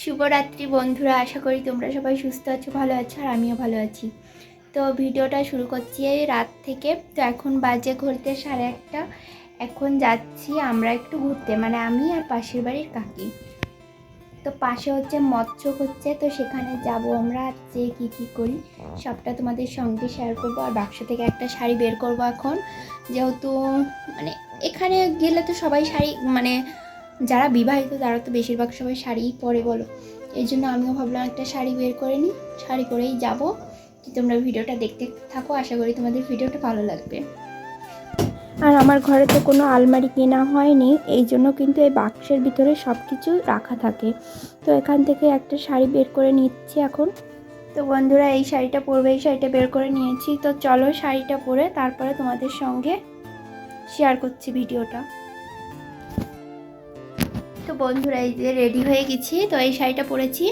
শুভরাত্রি বন্ধুরা, আশা করি তোমরা সবাই সুস্থ আছো, ভালো আছো, আর আমিও ভালো আছি। তো ভিডিওটা শুরু করছি এই রাত থেকে। তো এখন বাজে ঘুরতে 1:30। এখন যাচ্ছি আমরা একটু ঘুরতে, মানে আমি আর পাশের বাড়ির কাকি। তো পাশে হচ্ছে মৎস্যক হচ্ছে, তো সেখানে যাব আমরা। আর যে কী করি সবটা তোমাদের সঙ্গে শেয়ার করবো। আর বাক্স থেকে একটা শাড়ি বের করবো এখন, যেহেতু মানে এখানে গেলে তো সবাই শাড়ি, মানে যারা বিবাহিত তারা তো বেশিরভাগ সবাই শাড়িই পরে বলো। এই জন্য আমিও ভাবলাম একটা শাড়ি বের করে নিই, শাড়ি পরেই যাব। তোমরা ভিডিওটা দেখতে থাকো, আশা করি তোমাদের ভিডিওটা ভালো লাগবে। আর আমার ঘরে তো কোনো আলমারি কেনা হয়নি, এই জন্য কিন্তু এই বাক্সের ভিতরে সব কিছু রাখা থাকে। তো এখান থেকে একটা শাড়ি বের করে নিচ্ছি এখন। তো বন্ধুরা, এই শাড়িটা পরবে, এই শাড়িটা বের করে নিয়েছি। তো চলো শাড়িটা পরে তারপরে তোমাদের সঙ্গে শেয়ার করছি ভিডিওটা। তো বন্ধুরা, এই যে রেডি হয়ে গেছি, তো এই শাড়িটা পরেছি।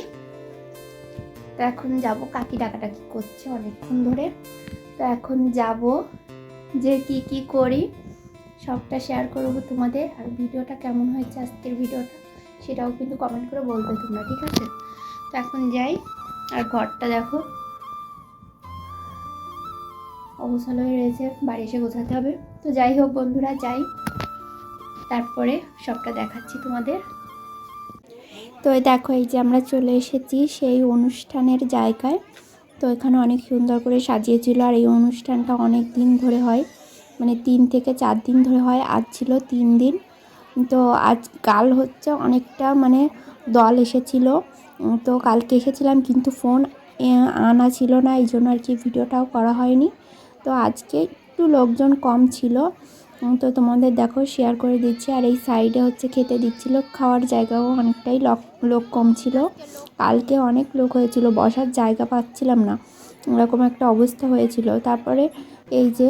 তো এখন যাব, কাকি ডাকাডাকি করছে অনেকক্ষণ ধরে। তো এখন যাব, যে কি করি সবটা শেয়ার করবো তোমাদের। আর ভিডিওটা কেমন হয়েছে আজকের ভিডিওটা সেটাও কিন্তু কমেন্ট করে বলবে তোমরা, ঠিক আছে? তো এখন যাই। আর ঘরটা দেখো অবসল হয়ে রয়েছে, বাড়ি এসে গোছাতে হবে। তো যাই হোক বন্ধুরা, যাই, তারপরে সবটা দেখাচ্ছি তোমাদের। তো দেখো, এই যে আমরা চলে এসেছি সেই অনুষ্ঠানের জায়গায়। তো এখানে অনেক সুন্দর করে সাজিয়েছিল। আর এই অনুষ্ঠানটা অনেক দিন ধরে হয়, মানে 3 থেকে 4 দিন ধরে হয়। আজ ছিল 3 দিন। তো আজ কাল হচ্ছে অনেকটা, মানে দল এসেছিল। তো কালকে এসেছিলাম কিন্তু ফোন আনা ছিল না, এই জন্য আর কি ভিডিওটাও করা হয়নি। তো আজকে একটু লোকজন কম ছিল, তো তোমাদের দেখো শেয়ার করে দিচ্ছি। আর এই সাইডে হচ্ছে খেতে দিচ্ছিল, খাওয়ার জায়গাও অনেকটাই লোক কম ছিল। কালকে অনেক লোক হয়েছিল, বসার জায়গা পাচ্ছিলাম না, এরকম একটা অবস্থা হয়েছিল। তারপরে এই যে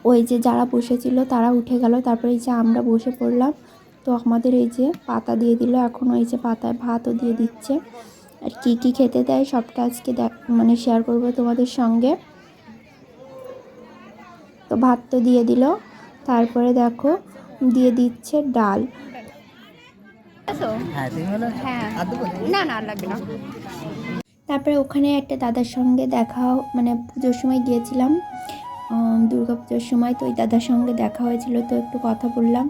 ওই যে যারা বসেছিল তারা উঠে গেল, তারপরে এই যে আমরা বসে পড়লাম। তো আমাদের এই যে পাতা দিয়ে দিল, এখন ওই যে পাতায় ভাতও দিয়ে দিচ্ছে। আর কি খেতে দেয় সবটা আজকে মানে শেয়ার করবো তোমাদের সঙ্গে। তো ভাত তো দিয়ে দিল, তারপরে দেখো দিয়ে দিচ্ছে ডাল। হ্যাঁ, না লাগবে না। তারপরে ওখানে একটা দাদার সঙ্গে দেখা, মানে পুজোর সময় গিয়েছিলাম, দুর্গা পুজোর সময়। তো ওই দাদার সঙ্গে দেখা হয়েছিল, তো একটু কথা বললাম।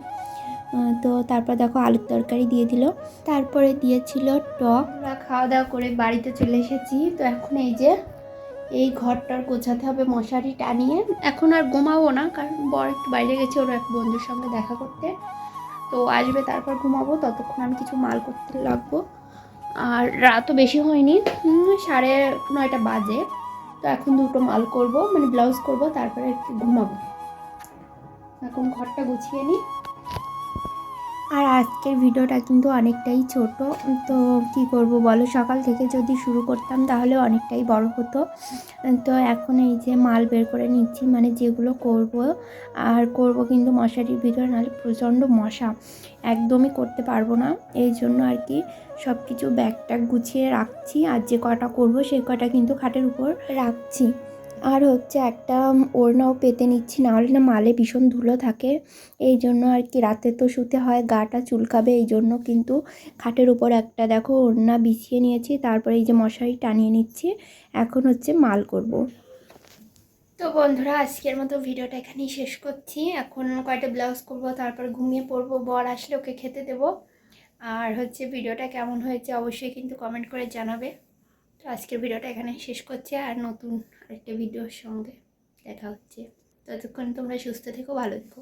তো তারপর দেখো আলুর তরকারি দিয়ে দিল, তারপরে দিয়েছিল টক। আমরা খাওয়া দাওয়া করে বাড়িতে চলে এসেছি। তো এখন এই যে এই ঘরটার গোছাতে হবে, মশারি টানিয়ে। এখন আর ঘুমাবো না, কারণ বর একটু বাইরে গেছে ওর এক বন্ধুর সঙ্গে দেখা করতে। তো আসবে, তারপর ঘুমাবো। ততক্ষণ আমি কিছু মাল করতে লাগবো। আর রাতও বেশি হয়নি, 9:30 বাজে। তো এখন 2টো মাল করব, মানে ব্লাউজ করব, তারপরে একটু ঘুমাবো। এখন ঘরটা গুছিয়ে নিই। আর আজকের ভিডিওটা কিন্তু অনেকটাই ছোট। তো কি করব বলো, সকাল থেকে যদি শুরু করতাম তাহলে অনেকটাই বড় হতো। তো এখন এই যে মাল বের করে নিচ্ছি, মানে যেগুলো করব। আর করব কিন্তু মশারির ভিতরে, নাহলে প্রচণ্ড মশা, একদমই করতে পারবো না। এই জন্য আর কি সব কিছু ব্যাগ গুছিয়ে রাখছি। আর যে কটা করব সেই কটা কিন্তু খাটের উপর রাখছি। আর হচ্ছে একটা ওড়নাও পেতে নিচ্ছি, নাহলে না মালে ভীষণ ধুলো থাকে। এই জন্য আর কি রাতে তো শুতে হয়, গাটা চুলকাবে, এই জন্য কিন্তু খাটের উপর একটা দেখো ওড়না বিছিয়ে নিয়েছি। তারপরে এই যে মশারি টানিয়ে নিচ্ছি, এখন হচ্ছে মাল করব। তো বন্ধুরা, আজকের মতো ভিডিওটা এখানেই শেষ করছি। এখন কয়টা ব্লাউজ করব, তারপর ঘুমিয়ে পড়বো। বর আসলে ওকে খেতে দেব। আর হচ্ছে ভিডিওটা কেমন হয়েছে অবশ্যই কিন্তু কমেন্ট করে জানাবে। তো আজকের ভিডিওটা এখানে শেষ করছি, আর নতুন আরেকটা ভিডিওর সঙ্গে দেখা হচ্ছে। ততক্ষণ তোমরা সুস্থ থেকো, ভালো থেকো।